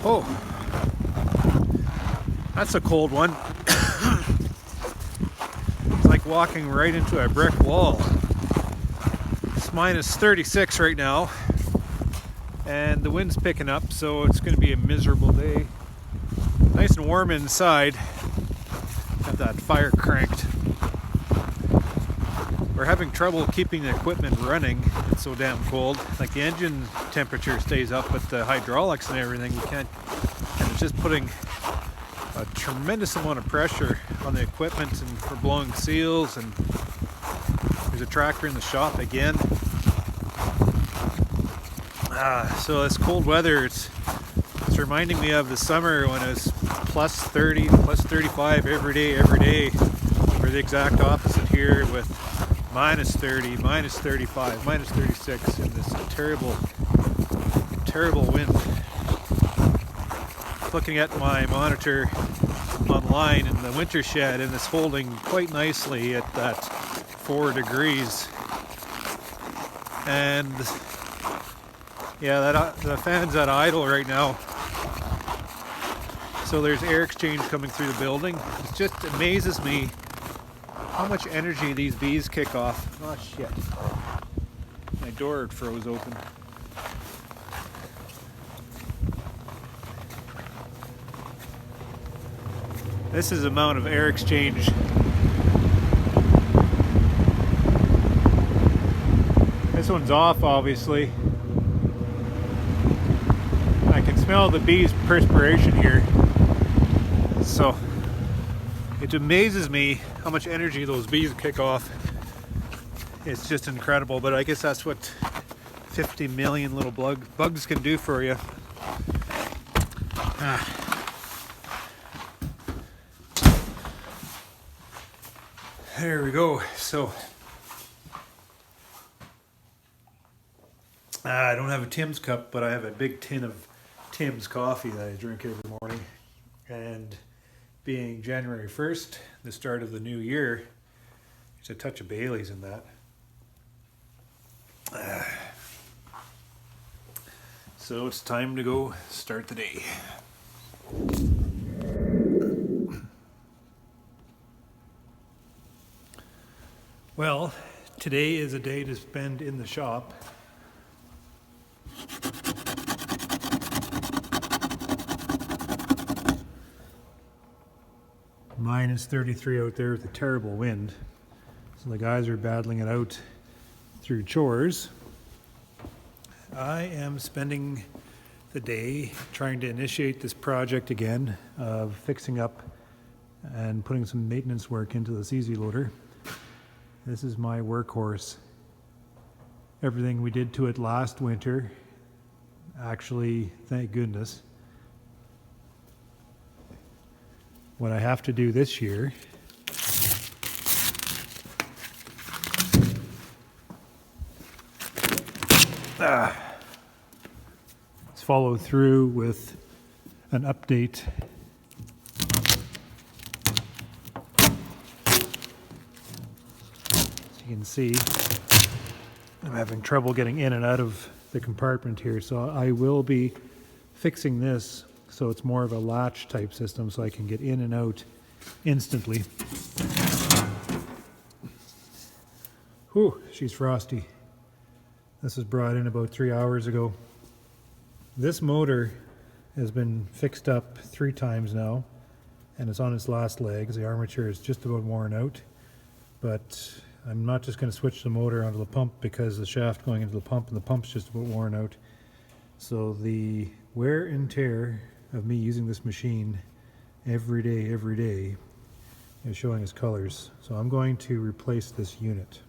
Oh, that's a cold one. It's like walking right into a brick wall. It's minus 36 right now, and the wind's picking up, so it's going to be a miserable day. Nice and warm inside. Got that fire cranked. We're having trouble keeping the equipment running. It's so damn cold. Like the engine temperature stays up, but the hydraulics and everything, we can't. And it's just putting a tremendous amount of pressure on the equipment, and for blowing seals. And there's a tractor in the shop again. So this cold weather, it's reminding me of the summer when it was plus 30, plus 35 every day. We're the exact opposite here with minus 30, minus 35, minus 36 in this terrible, terrible wind. Looking at my monitor online in the winter shed, and it's holding quite nicely at that 4 degrees. And yeah, the fan's at idle right now. So there's air exchange coming through the building. It just amazes me how much energy these bees kick off. Oh shit. My door froze open. This is the amount of air exchange. This one's off, obviously. I can smell the bees' perspiration here. So it amazes me how much energy those bees kick off. It's just incredible, but I guess that's what 50 million little bugs can do for you. There we go. So I don't have a Tim's cup, but I have a big tin of Tim's coffee that I drink every morning. And being January 1st, the start of the new year, there's a touch of Bailey's in that. So it's time to go start the day. Well, today is a day to spend in the shop. Minus 33 out there with a terrible wind. So the guys are battling it out through chores. I am spending the day trying to initiate this project again of fixing up and putting some maintenance work into the CZ loader. This is my workhorse. Everything we did to it last winter, actually, thank goodness. What I have to do this year is follow through with an update as you can see. I'm having trouble getting in and out of the compartment here, so I will be fixing this so it's more of a latch type system so I can get in and out instantly. Whew, she's frosty. This was brought in about 3 hours ago. This motor has been fixed up 3 times now, and it's on its last legs. The armature is just about worn out, but I'm not just going to switch the motor onto the pump because the shaft going into the pump and the pump's just about worn out. So the wear and tear of me using this machine every day is showing its colors. So I'm going to replace this unit.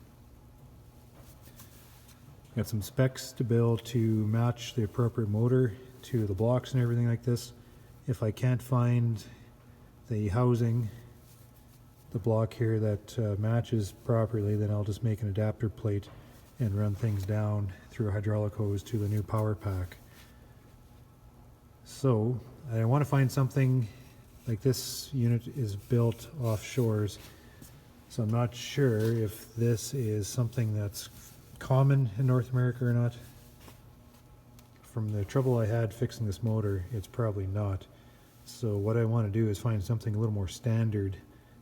Got some specs to build to match the appropriate motor to the blocks and everything like this. If I can't find the housing, the block here that matches properly, then I'll just make an adapter plate and run things down through a hydraulic hose to the new power pack. So I want to find something like this. Unit is built offshores, so I'm not sure if this is something that's common in North America or not. from the trouble I had fixing this motor, it's probably not. So what I want to do is find something a little more standard.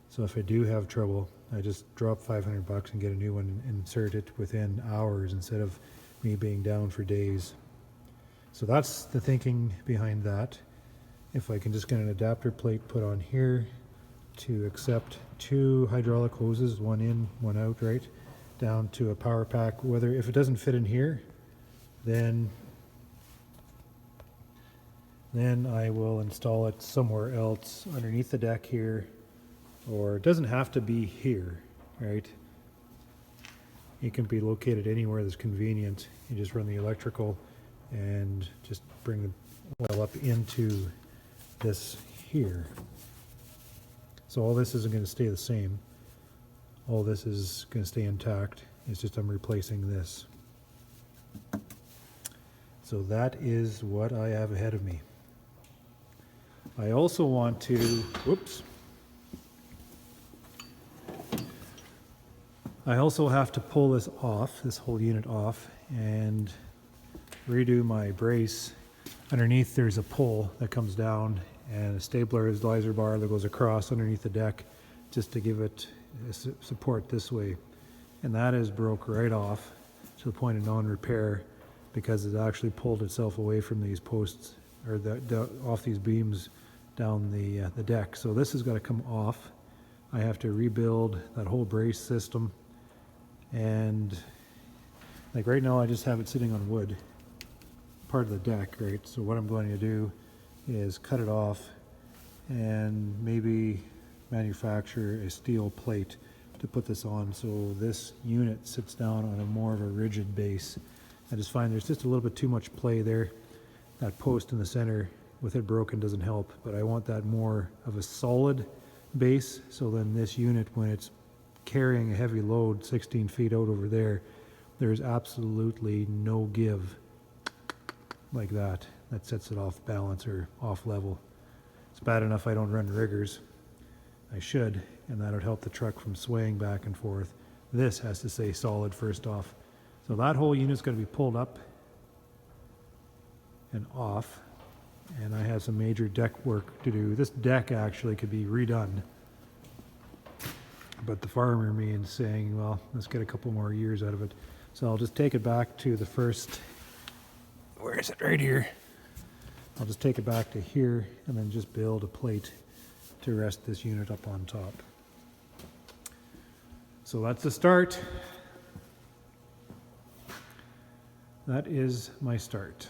So if I do have trouble, I just drop 500 bucks and get a new one and insert it within hours instead of me being down for days. So that's the thinking behind that. If I can just get an adapter plate put on here to accept 2 hydraulic hoses, one in, one out, right, down to a power pack. Whether if it doesn't fit in here, then I will install it somewhere else underneath the deck here, or it doesn't have to be here, right? It can be located anywhere that's convenient. You just run the electrical and just bring the oil up into this here. So all this isn't going to stay the same. All this is going to stay intact. It's just I'm replacing this. So that is what I have ahead of me. I also want to, whoops. I also have to pull this off, this whole unit off, and redo my brace. Underneath there's a pull that comes down and a stabilizer bar that goes across underneath the deck just to give it support this way. And that is broke right off to the point of non-repair because it actually pulled itself away from these posts, or off these beams down the deck. So this has got to come off. I have to rebuild that whole brace system, and like right now I just have it sitting on wood, part of the deck, right? So what I'm going to do is cut it off and maybe manufacture a steel plate to put this on so this unit sits down on a more of a rigid base. I just find there's just a little bit too much play there. That post in the center with it broken doesn't help, but I want that more of a solid base, so then this unit, when it's carrying a heavy load 16 feet out over there, there's absolutely no give like that. That sets it off balance or off level. It's bad enough I don't run riggers. I should, and that would help the truck from swaying back and forth. This has to stay solid first off. So that whole unit's going to be pulled up and off, and I have some major deck work to do. This deck actually could be redone, but the farmer in me is saying, well, let's get a couple more years out of it. So I'll just take it back to the first, where is it? Right here. I'll just take it back to here and then just build a plate to rest this unit up on top. So that's the start. That is my start.